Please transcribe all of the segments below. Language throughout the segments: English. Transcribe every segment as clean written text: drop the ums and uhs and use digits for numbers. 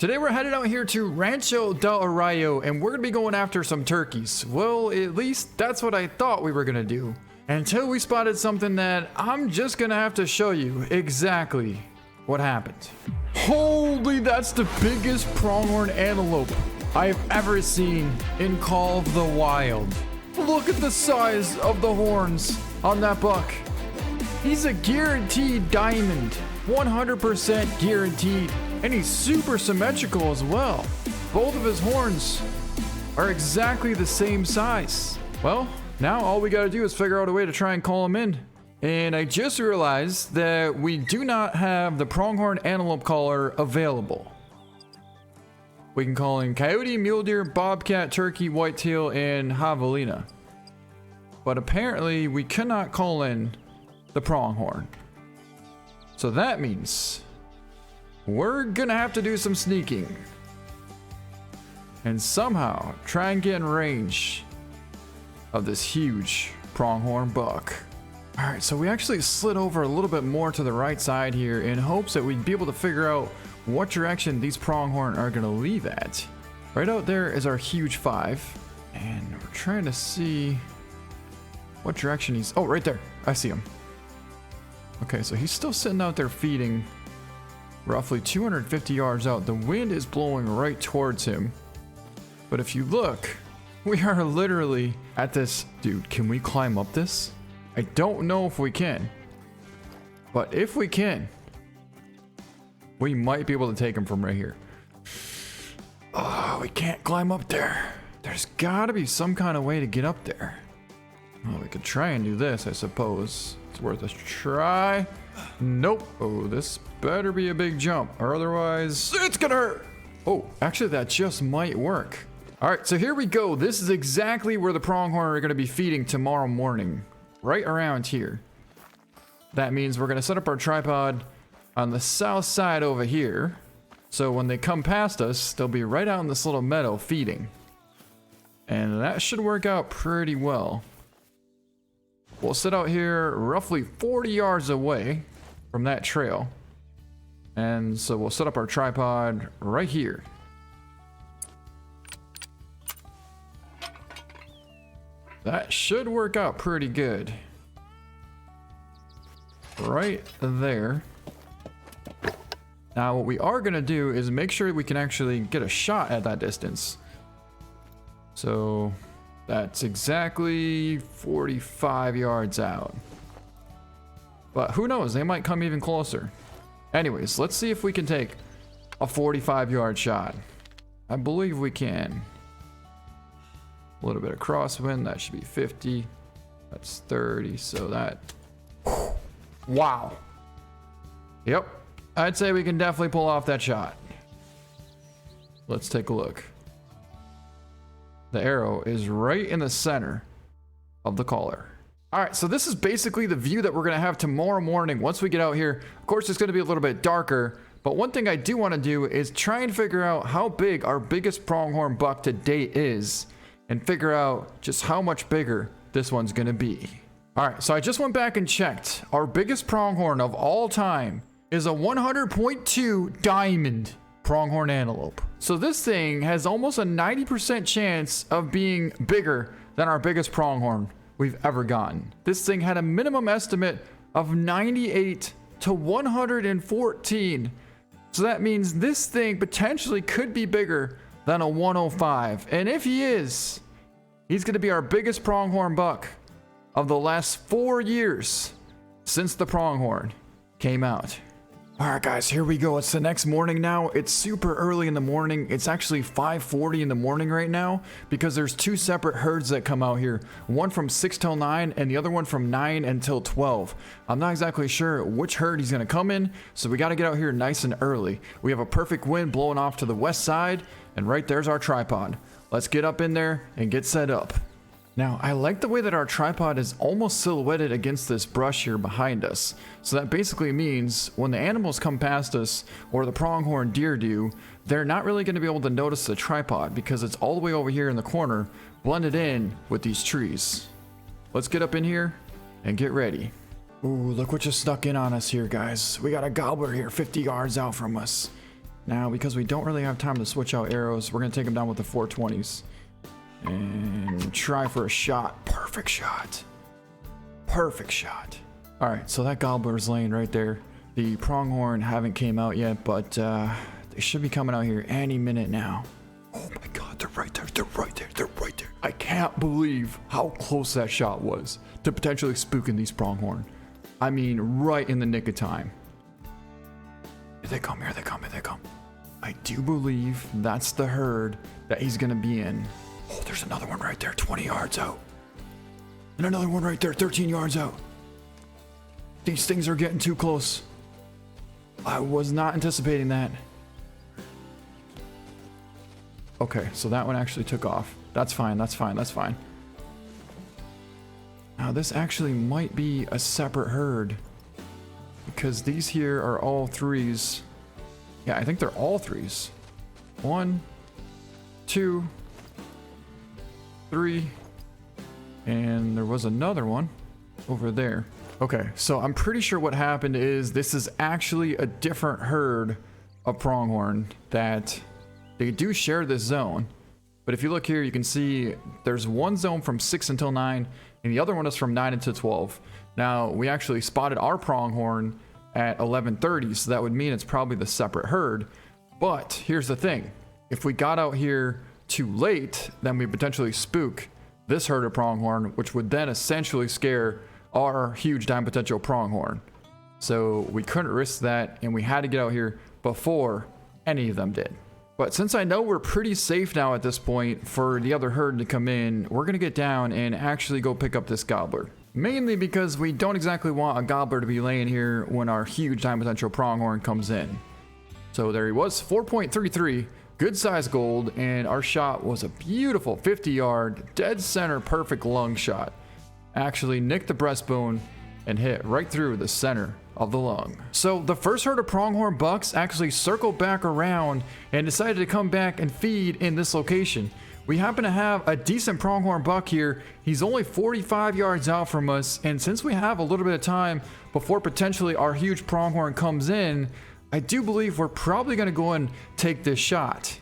Today we're headed out here to Rancho del Arroyo and we're gonna be going after some turkeys. Well, at least that's what I thought we were gonna do. Until we spotted something that I'm just gonna have to show you exactly what happened. Holy, that's the biggest pronghorn antelope I've ever seen in Call of the Wild. Look at the size of the horns on that buck. He's a guaranteed diamond, 100% guaranteed. And he's super symmetrical as well. Both of his horns are exactly the same size. Well, now all we gotta do is figure out a way to try and call him in. And I just realized that we do not have the pronghorn antelope caller available. We can call in coyote, mule deer, bobcat, turkey, whitetail, and javelina. But apparently we cannot call in the pronghorn. So that means we're gonna have to do some sneaking and somehow try and get in range of this huge pronghorn buck. All right, so we actually slid over a little bit more to the right side here in hopes that we'd be able to figure out what direction these pronghorn are gonna leave at. Right out there is our huge 5, and we're trying to see what direction he's, oh, right there, I see him. Okay, so he's still sitting out there feeding roughly 250 yards out. The wind is blowing right towards him. But if you look, we are literally at this. Dude, can we climb up this? I don't know if we can. But if we can, we might be able to take him from right here. Oh, we can't climb up there. There's gotta be some kind of way to get up there. Well, we could try and do this, I suppose. It's worth a try. Nope. Oh, this better be a big jump, or otherwise it's gonna hurt. Oh, actually that just might work. All right, so here we go. This is exactly where the pronghorn are gonna be feeding tomorrow morning, right around here. That means we're gonna set up our tripod on the south side over here. So when they come past us, they'll be right out in this little meadow feeding. And that should work out pretty well. We'll sit out here roughly 40 yards away from that trail. And so we'll set up our tripod right here. That should work out pretty good. Right there. Now what we are gonna do is make sure we can actually get a shot at that distance. So that's exactly 45 yards out. But who knows, they might come even closer. Anyways, let's see if we can take a 45-yard shot. I believe we can. A little bit of crosswind, that should be 50. That's 30, so that... Wow. Yep, I'd say we can definitely pull off that shot. Let's take a look. The arrow is right in the center of the caller. All right, so this is basically the view that we're gonna have tomorrow morning once we get out here. Of course, it's gonna be a little bit darker, but one thing I do wanna do is try and figure out how big our biggest pronghorn buck to date is and figure out just how much bigger this one's gonna be. All right, so I just went back and checked. Our biggest pronghorn of all time is a 100.2 diamond pronghorn antelope. So this thing has almost a 90% chance of being bigger than our biggest pronghorn we've ever gotten. This thing had a minimum estimate of 98 to 114. So that means this thing potentially could be bigger than a 105. And if he is, he's gonna be our biggest pronghorn buck of the last 4 years since the pronghorn came out. All right, guys, here we go. It's the next morning now. It's super early in the morning. It's actually 5:40 in the morning right now because there's 2 separate herds that come out here. One from 6 till 9 and the other one from 9 until 12. I'm not exactly sure which herd he's gonna come in, so we gotta get out here nice and early. We have a perfect wind blowing off to the west side, and right there's our tripod. Let's get up in there and get set up. Now, I like the way that our tripod is almost silhouetted against this brush here behind us. So that basically means when the animals come past us, or the pronghorn deer do, they're not really going to be able to notice the tripod because it's all the way over here in the corner, blended in with these trees. Let's get up in here and get ready. Ooh, look what just snuck in on us here, guys. We got a gobbler here 50 yards out from us. Now, because we don't really have time to switch out arrows, we're going to take him down with the 420s. And try for a shot. Perfect shot. Perfect shot. Alright, so that gobbler's laying right there. The pronghorn haven't came out yet, but they should be coming out here any minute now. Oh my god, they're right there. They're right there. They're right there. I can't believe how close that shot was to potentially spooking these pronghorn. I mean, right in the nick of time. Here they come, here they come, here they come. I do believe that's the herd that he's gonna be in. Oh, there's another one right there, 20 yards out. And another one right there, 13 yards out. These things are getting too close. I was not anticipating that. Okay, so that one actually took off. That's fine, that's fine, that's fine. Now this actually might be a separate herd, because these here are all threes. Yeah, I think they're all threes. 1, 2, 3, and there was another one over there. Okay, so I'm pretty sure what happened is this is actually a different herd of pronghorn that they do share this zone. But if you look here, you can see there's one zone from 6 until 9, and the other one is from 9 until 12. Now, we actually spotted our pronghorn at 11:30, so that would mean it's probably the separate herd. But here's the thing. If we got out here too late, then we potentially spook this herd of pronghorn, which would then essentially scare our huge dime potential pronghorn. So we couldn't risk that, and we had to get out here before any of them did. But since I know we're pretty safe now at this point for the other herd to come in, we're gonna get down and actually go pick up this gobbler. Mainly because we don't exactly want a gobbler to be laying here when our huge dime potential pronghorn comes in. So there he was, 4.33, good size gold, and our shot was a beautiful 50-yard, dead center, perfect lung shot. Actually nicked the breastbone and hit right through the center of the lung. So the first herd of pronghorn bucks actually circled back around and decided to come back and feed in this location. We happen to have a decent pronghorn buck here. He's only 45 yards out from us, and since we have a little bit of time before potentially our huge pronghorn comes in, I do believe we're probably going to go and take this shot.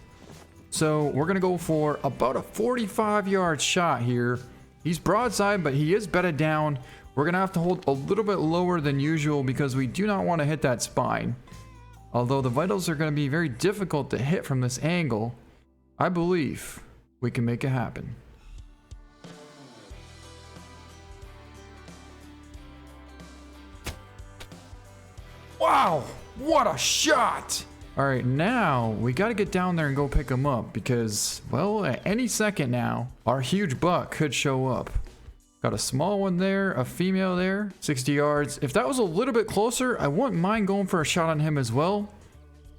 So we're going to go for about a 45-yard shot here. He's broadside, but he is bedded down. We're going to have to hold a little bit lower than usual because we do not want to hit that spine. Although the vitals are going to be very difficult to hit from this angle, I believe we can make it happen. Wow, what a shot! All right, now we got to get down there and go pick him up because, well, at any second now, our huge buck could show up. Got a small one there, a female there, 60 yards. If that was a little bit closer, I wouldn't mind going for a shot on him as well.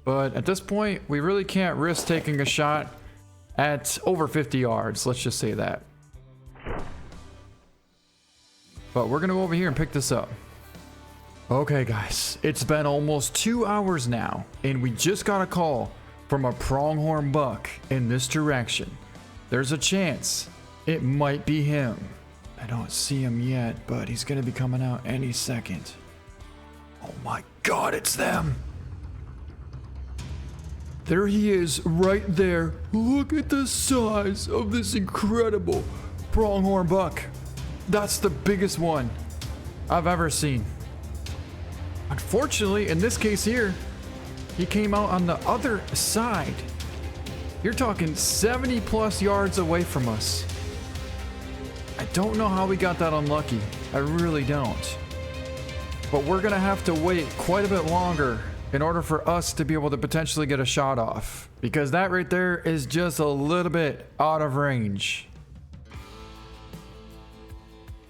But at this point, we really can't risk taking a shot at over 50 yards. Let's just say that. But we're going to go over here and pick this up. Okay, guys, it's been almost 2 hours now, and we just got a call from a pronghorn buck in this direction. There's a chance it might be him. I don't see him yet, but he's gonna be coming out any second. Oh my god, it's them! There he is, right there. Look at the size of this incredible pronghorn buck. That's the biggest one I've ever seen. Unfortunately, in this case here, he came out on the other side. You're talking 70 plus yards away from us. I don't know how we got that unlucky. I really don't. But we're gonna have to wait quite a bit longer in order for us to be able to potentially get a shot off. Because that right there is just a little bit out of range.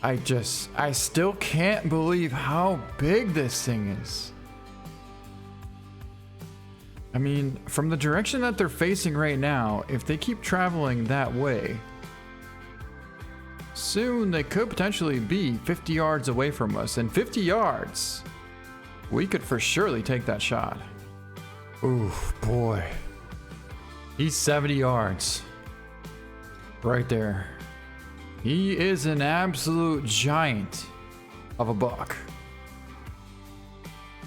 I still can't believe how big this thing is. I mean, from the direction that they're facing right now, if they keep traveling that way, soon they could potentially be 50 yards away from us. And 50 yards, we could for surely take that shot. Ooh, boy. He's 70 yards. Right there. He is an absolute giant of a buck.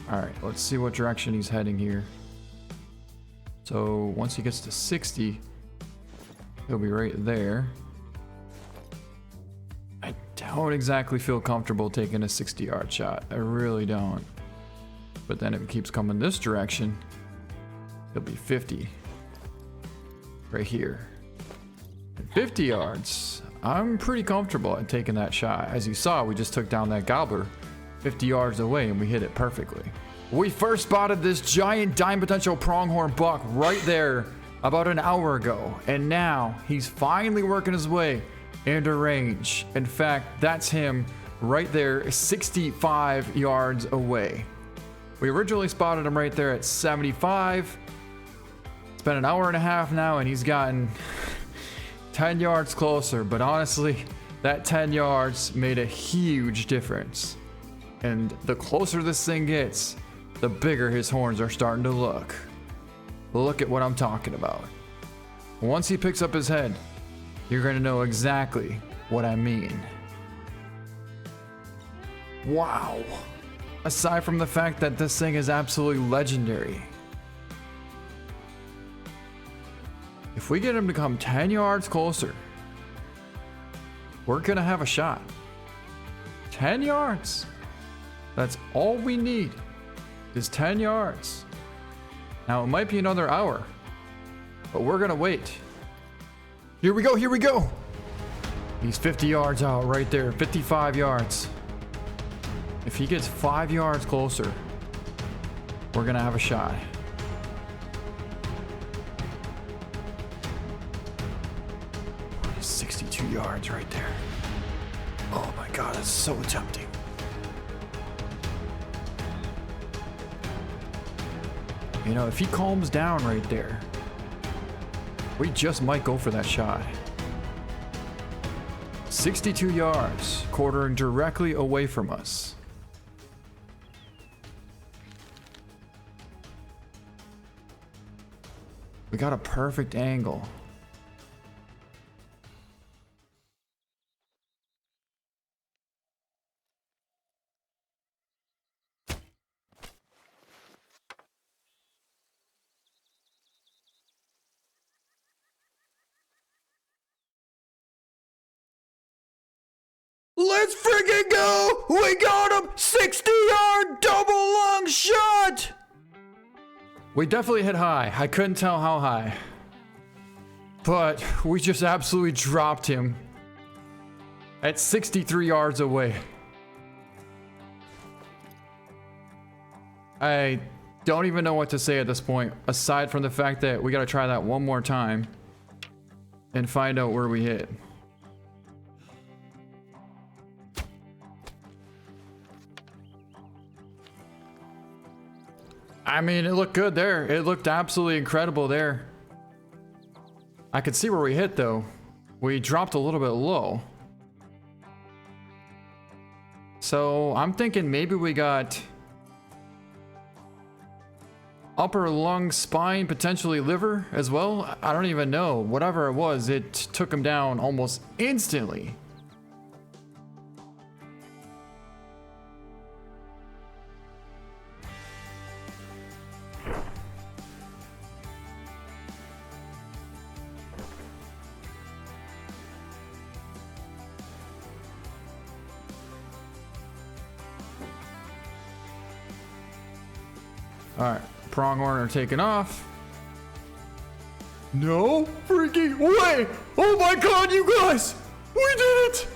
All right, let's see what direction he's heading here. So once he gets to 60, he'll be right there. I don't exactly feel comfortable taking a 60-yard shot. I really don't. But then if it keeps coming this direction, he'll be 50. Right here. At 50 yards, I'm pretty comfortable at taking that shot. As you saw, we just took down that gobbler 50 yards away and we hit it perfectly. We first spotted this giant dime potential pronghorn buck right there about an hour ago. And now he's finally working his way into range. In fact, that's him right there, 65 yards away. We originally spotted him right there at 75. It's been an hour and a half now and he's gotten 10 yards closer, but honestly, that 10 yards made a huge difference. And the closer this thing gets, the bigger his horns are starting to look. Look at what I'm talking about. Once he picks up his head, you're gonna know exactly what I mean. Wow. Aside from the fact that this thing is absolutely legendary. If we get him to come 10 yards closer, we're gonna have a shot. 10 yards. That's all we need is 10 yards. Now it might be another hour, but we're gonna wait. Here we go, here we go. He's 50 yards out right there, 55 yards. If he gets 5 yards closer, we're gonna have a shot. He's 62 yards right there. Oh my God, it's so tempting. You know, if he calms down right there, we just might go for that shot. 62 yards, quartering directly away from us. We got a perfect angle. Let's freaking go! We got him! 60-yard double long shot! We definitely hit high. I couldn't tell how high. But we just absolutely dropped him at 63 yards away. I don't even know what to say at this point, aside from the fact that we gotta try that one more time and find out where we hit. I mean, it looked good there. It looked absolutely incredible there. I could see where we hit though. We dropped a little bit low. So I'm thinking maybe we got upper lung, spine, potentially liver as well. I don't even know. Whatever it was, it took him down almost instantly. Alright, pronghorn are taking off. No freaking way! Oh my God, you guys! We did it!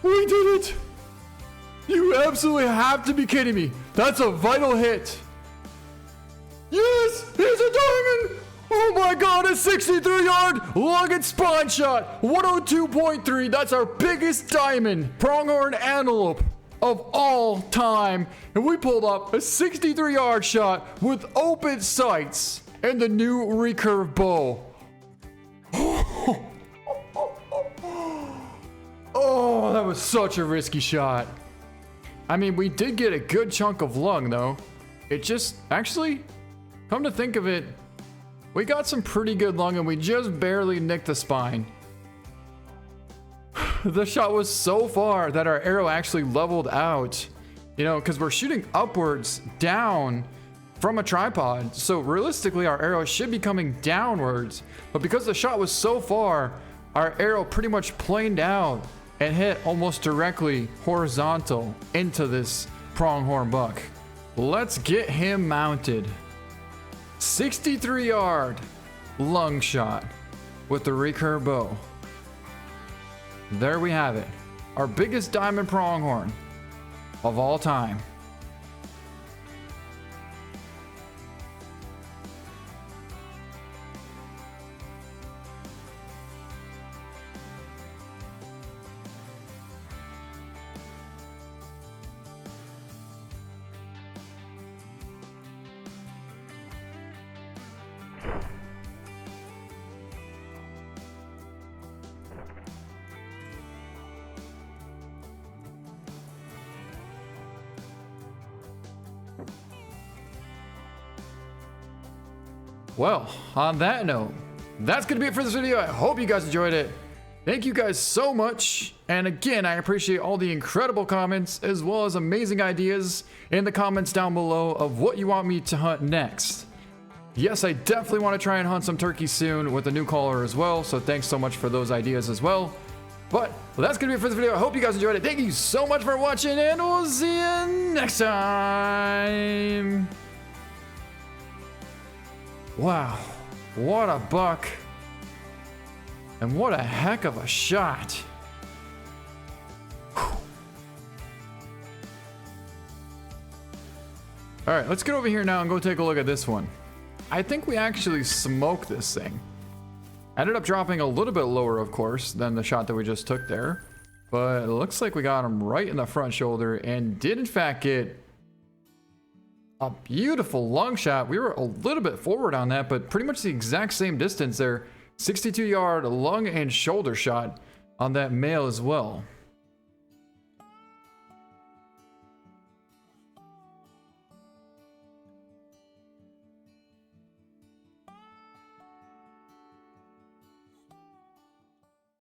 We did it! You absolutely have to be kidding me. That's a vital hit. Yes! Here's a diamond! Oh my God, a 63-yard lung and spine shot. 102.3. That's our biggest diamond pronghorn antelope of all time. And we pulled up a 63-yard shot with open sights and the new recurve bow. Oh, that was such a risky shot. I mean, we did get a good chunk of lung though. It just, actually, come to think of it, we got some pretty good lung and we just barely nicked the spine. The shot was so far that our arrow actually leveled out, you know, because we're shooting upwards down from a tripod. So realistically, our arrow should be coming downwards. But because the shot was so far, our arrow pretty much planed out and hit almost directly horizontal into this pronghorn buck. Let's get him mounted. 63 yard lung shot with the recurve bow. There we have it. Our biggest diamond pronghorn of all time. Well, on that note, that's going to be it for this video. I hope you guys enjoyed it. Thank you guys so much. And again, I appreciate all the incredible comments as well as amazing ideas in the comments down below of what you want me to hunt next. Yes, I definitely want to try and hunt some turkeys soon with a new caller as well. So thanks so much for those ideas as well. But that's going to be it for this video. I hope you guys enjoyed it. Thank you so much for watching, and we'll see you next time. Wow, what a buck. And what a heck of a shot. Whew. All right, let's get over here now and go take a look at this one. I think we actually smoked this thing. Ended up dropping a little bit lower, of course, than the shot that we just took there. But it looks like we got him right in the front shoulder and did in fact get a beautiful long shot. We were a little bit forward on that, but pretty much the exact same distance there. 62 yard lung and shoulder shot on that male as well.